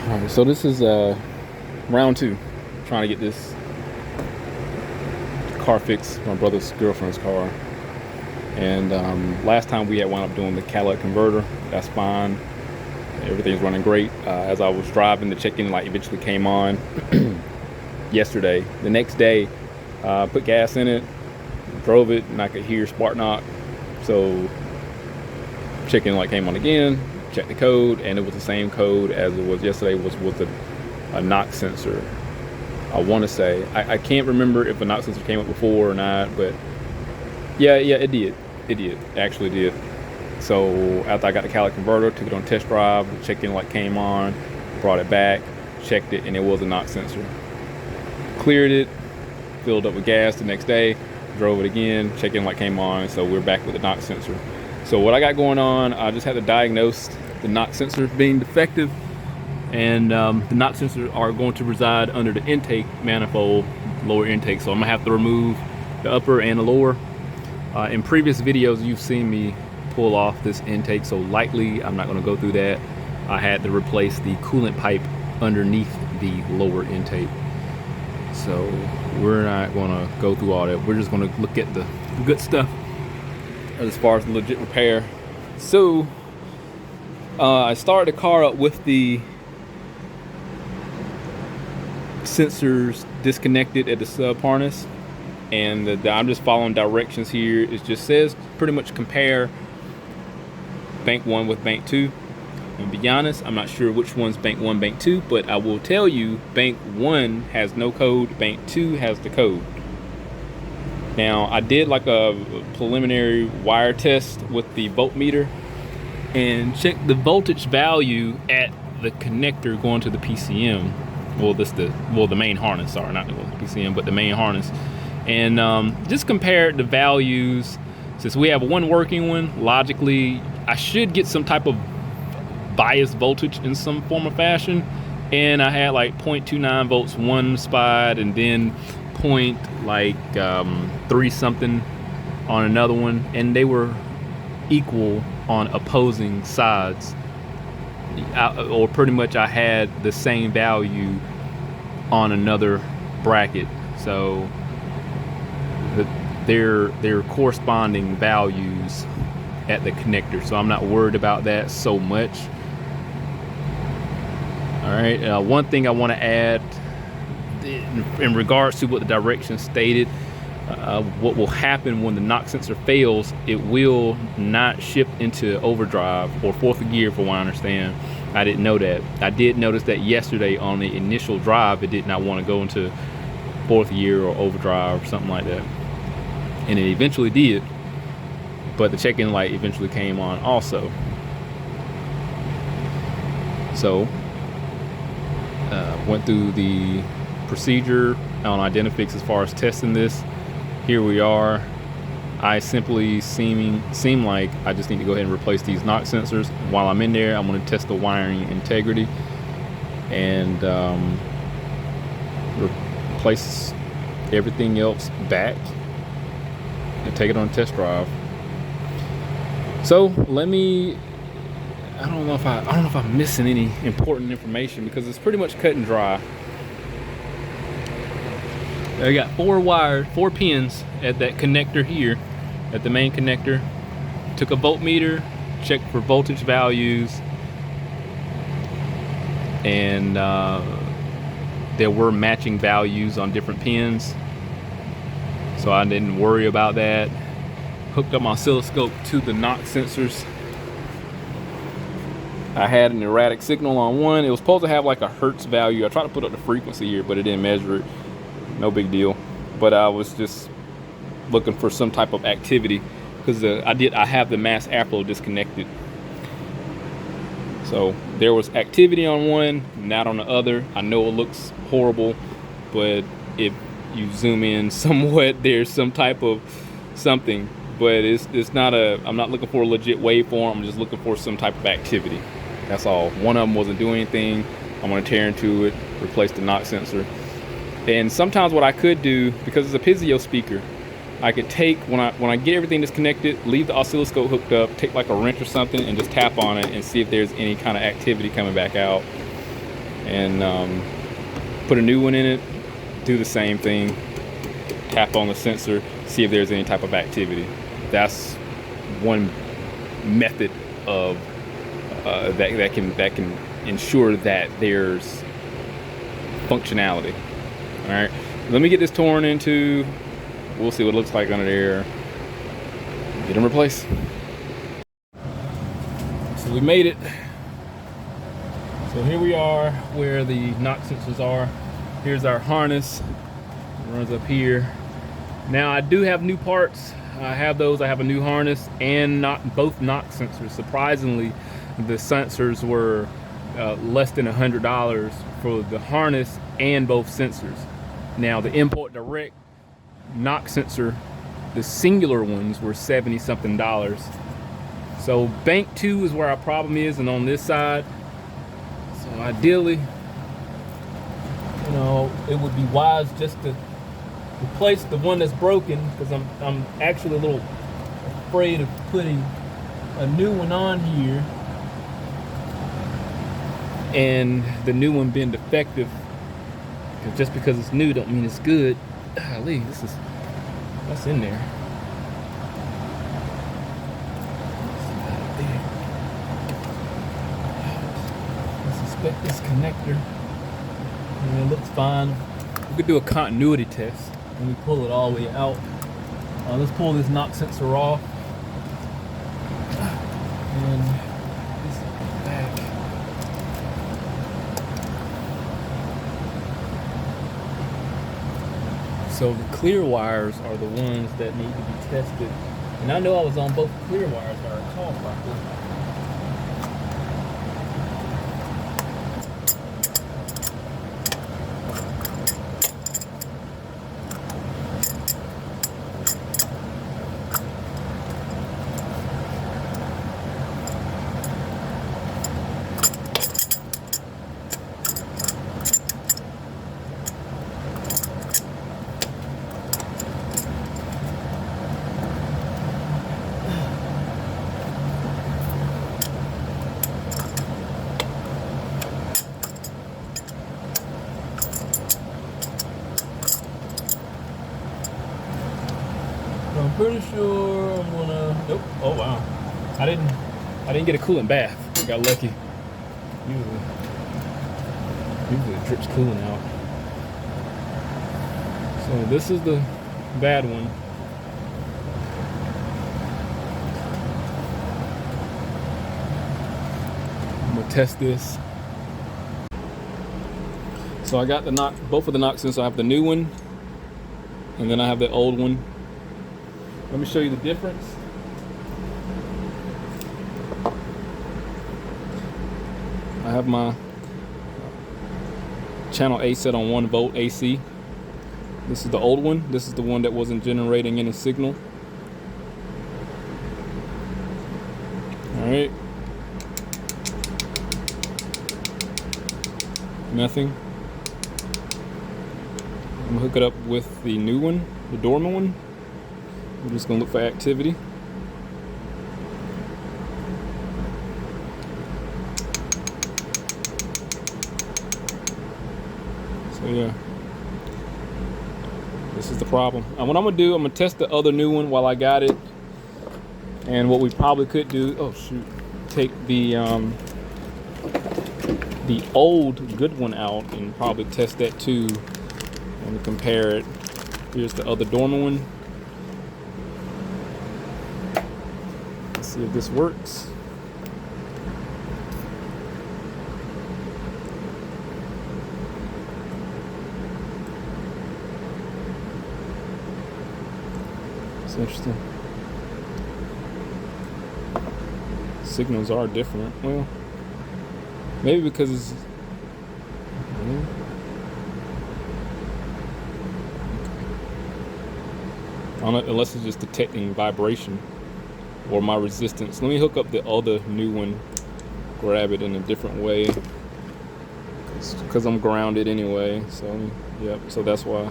Alright, so this is round two, trying to get this car fixed, my brother's girlfriend's car. And last time we had wound up doing the catalytic converter. That's fine, everything's running great. As I was driving, the check-in light eventually came on yesterday. The next day, put gas in it, drove it, and I could hear spark knock. So check-in light came on again, checked the code, and it was the same code as it was yesterday. Was with a knock sensor. I want to say, I can't remember if a knock sensor came up before or not, but yeah, it did. It actually did. So after I got the catalytic converter, took it on test drive, the check-in light came on, brought it back, checked it, and it was a knock sensor. Cleared it, filled up with gas the next day, drove it again, check-in light came on, so we're back with the knock sensor. So what I got going on, I just had to diagnose the knock sensor being defective, and the knock sensors are going to reside under the intake manifold, lower intake. So I'm gonna have to remove the upper and the lower. In previous videos, you've seen me pull off this intake, so likely I'm not gonna go through that. I had to replace the coolant pipe underneath the lower intake. So we're not gonna go through all that. We're just gonna look at the good stuff as far as the legit repair. So I started the car up with the sensors disconnected at the sub harness, and I'm just following directions here. It just says pretty much compare bank 1 with bank 2, and to be honest, I'm not sure which one's bank 1, bank 2, but I will tell you bank 1 has no code, bank 2 has the code. Now I did like a preliminary wire test with the voltmeter and checked the voltage value at the connector going to the PCM. Well, the main harness, sorry, not the PCM, but the main harness. And just compared the values. Since we have one working one, logically, I should get some type of bias voltage in some form or fashion. And I had like 0.29 volts one spot, and then point like 3 something on another one, and they were equal on opposing sides. Or pretty much I had the same value on another bracket, so they're corresponding values at the connector, so I'm not worried about that so much. All right, one thing I want to add in regards to what the directions stated, what will happen when the knock sensor fails, it will not shift into overdrive or fourth gear, from what I understand. I didn't know that. I did notice that yesterday on the initial drive, it did not want to go into fourth gear or overdrive or something like that. And it eventually did, but the check-in light eventually came on also. So, went through the procedure on Diagnostics as far as testing this. Here we are. I simply seem like I just need to go ahead and replace these knock sensors. While I'm in there, I'm going to test the wiring integrity and replace everything else back and take it on a test drive. So I don't know if I'm missing any important information, because it's pretty much cut and dry. I got 4 pins at that connector here, at the main connector. Took a voltmeter, checked for voltage values, and there were matching values on different pins, so I didn't worry about that. Hooked up my oscilloscope to the knock sensors. I had an erratic signal on one. It was supposed to have like a hertz value. I tried to put up the frequency here, but it didn't measure it. No big deal. But I was just looking for some type of activity, because I have the mass airflow disconnected. So there was activity on one, not on the other. I know it looks horrible, but if you zoom in somewhat, there's some type of something. But it's not I'm not looking for a legit waveform. I'm just looking for some type of activity. That's all. One of them wasn't doing anything. I'm gonna tear into it, replace the knock sensor. And sometimes what I could do, because it's a Pizio speaker, I could take, when I get everything disconnected, leave the oscilloscope hooked up, take like a wrench or something and just tap on it and see if there's any kind of activity coming back out. and put a new one in it, do the same thing, tap on the sensor, see if there's any type of activity. That's one method of that can ensure that there's functionality. All right, let me get this torn into. We'll see what it looks like under there. Get them replaced. So we made it. So here we are where the knock sensors are. Here's our harness. It runs up here. Now I do have new parts. I have those. I have a new harness and both knock sensors. Surprisingly, the sensors were less than $100 for the harness and both sensors. Now the import direct knock sensor, the singular ones, were $70-something. So bank 2 is where our problem is, and on this side. So ideally, you know, it would be wise just to replace the one that's broken, because I'm actually a little afraid of putting a new one on here and the new one being defective. Just because it's new don't mean it's good. Golly, what's in there? I suspect this connector, and it looks fine. We could do a continuity test when we pull it all the way out. Let's pull this knock sensor off, and this back. So the clear wires are the ones that need to be tested. And I know I was on both clear wires if I recall properly. I'm pretty sure I'm gonna. Nope. Oh wow. I didn't get a coolant bath. I got lucky. Usually it drips coolant out. So this is the bad one. I'm gonna test this. So I got both of the knock sensors. I have the new one, and then I have the old one. Let me show you the difference. I have my channel A set on 1 volt AC. This is the old one. This is the one that wasn't generating any signal. All right. Nothing. I'm gonna hook it up with the new one, the dormant one. I'm just gonna look for activity. So yeah, this is the problem. And what I'm gonna do, I'm gonna test the other new one while I got it. And what we probably could do, oh shoot, take the old good one out and probably test that too and compare it. Here's the other dormant one. See if this works. It's interesting. Signals are different. Well, maybe because it's unless it's just detecting vibration or my resistance. Let me hook up the other new one, grab it in a different way, because I'm grounded anyway. So yep, so that's why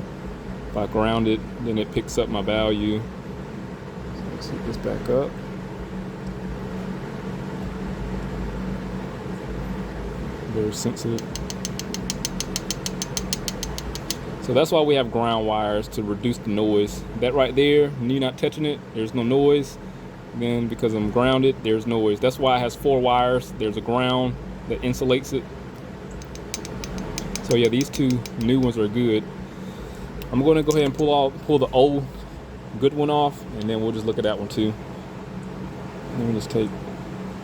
if I ground it, then it picks up my value. So let's hook this back up. Very sensitive. So that's why we have ground wires, to reduce the noise. That right there, when you're not touching it, there's no noise. Then because I'm grounded, there's noise. That's why it has 4 wires. There's a ground that insulates it. So yeah, these 2 new ones are good. I'm going to go ahead and pull the old good one off, and then we'll just look at that one too. Let me just take,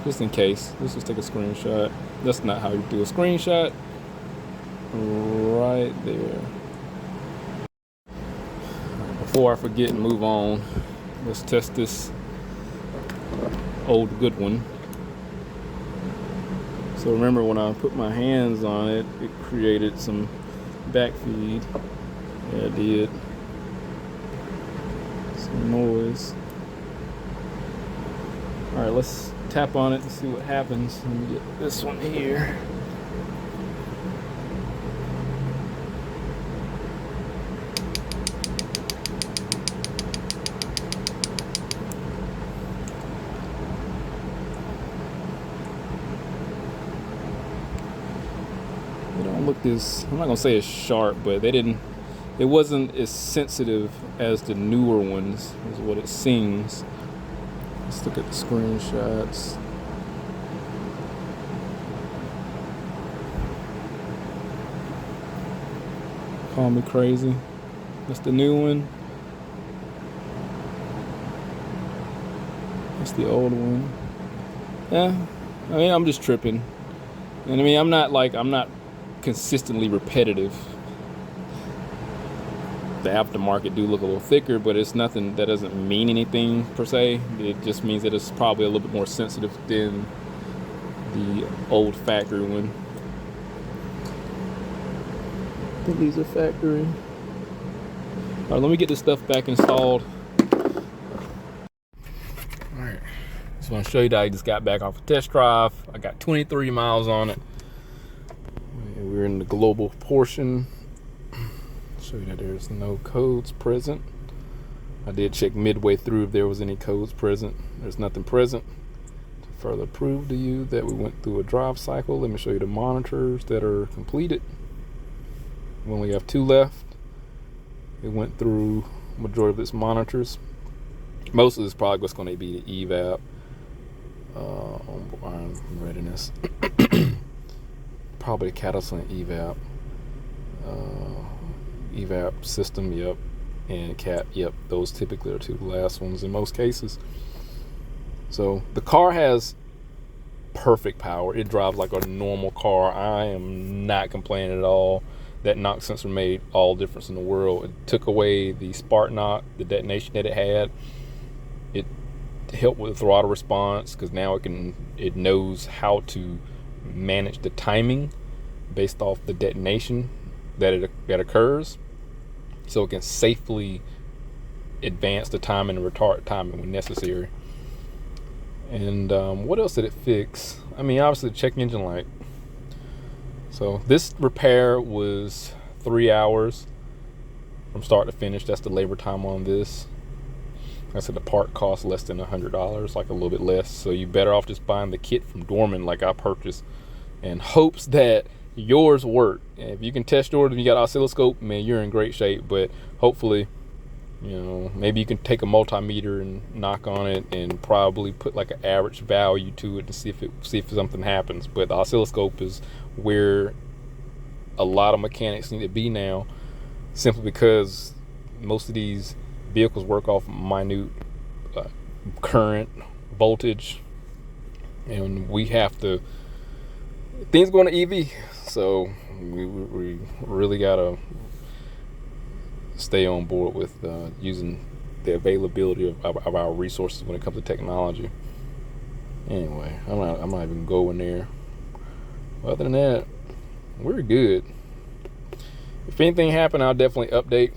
just in case, let's just take a screenshot. That's not how you do a screenshot. Right there. Before I forget and move on, let's test this old good one. So remember, when I put my hands on it, it created some backfeed. Yeah, it did. Some noise. Alright, let's tap on it and see what happens. Let me get this one here. They don't look as, I'm not gonna say as sharp, but it wasn't as sensitive as the newer ones, is what it seems. Let's look at the screenshots. Call me crazy. That's the new one. That's the old one. Yeah, I mean, I'm just tripping. And I mean, I'm not consistently repetitive. The aftermarket do look a little thicker, but it's nothing, that doesn't mean anything per se. It just means that it's probably a little bit more sensitive than the old factory one. I think these are factory. All right, let me get this stuff back installed. All right, just want to show you that I just got back off a test drive. I got 23 miles on it. We're in the global portion. Show you that there's no codes present. I did check midway through if there was any codes present. There's nothing present. To further prove to you that we went through a drive cycle, let me show you the monitors that are completed. We only have 2 left. It went through majority of its monitors. Most of this probably was going to be the evap on readiness. Probably catalyst and evap. Evap system, yep, and cat, yep. Those typically are 2 last ones in most cases. So the car has perfect power. It drives like a normal car. I am not complaining at all. That knock sensor made all the difference in the world. It took away the spark knock, the detonation that it had. It helped with the throttle response, because now it knows how to manage the timing based off the detonation that occurs, so it can safely advance the timing and retard timing when necessary. And what else did it fix? I mean, obviously the check engine light. So this repair was 3 hours from start to finish. That's the labor time on this. Like I said, the part costs less than $100, like a little bit less. So you're better off just buying the kit from Dorman like I purchased, in hopes that yours work. And if you can test yours and you got an oscilloscope, man, you're in great shape. But hopefully, you know, maybe you can take a multimeter and knock on it and probably put like an average value to it to see if something happens. But the oscilloscope is where a lot of mechanics need to be now, simply because most of these vehicles work off minute current, voltage, and we have to, things going to EV, so we really gotta stay on board with using the availability of our resources when it comes to technology. Anyway, I'm not even going there. Other than that, we're good. If anything happened, I'll definitely update.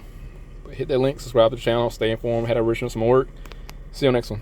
But hit that link, subscribe to the channel, stay informed, had a rich some work. See you next one.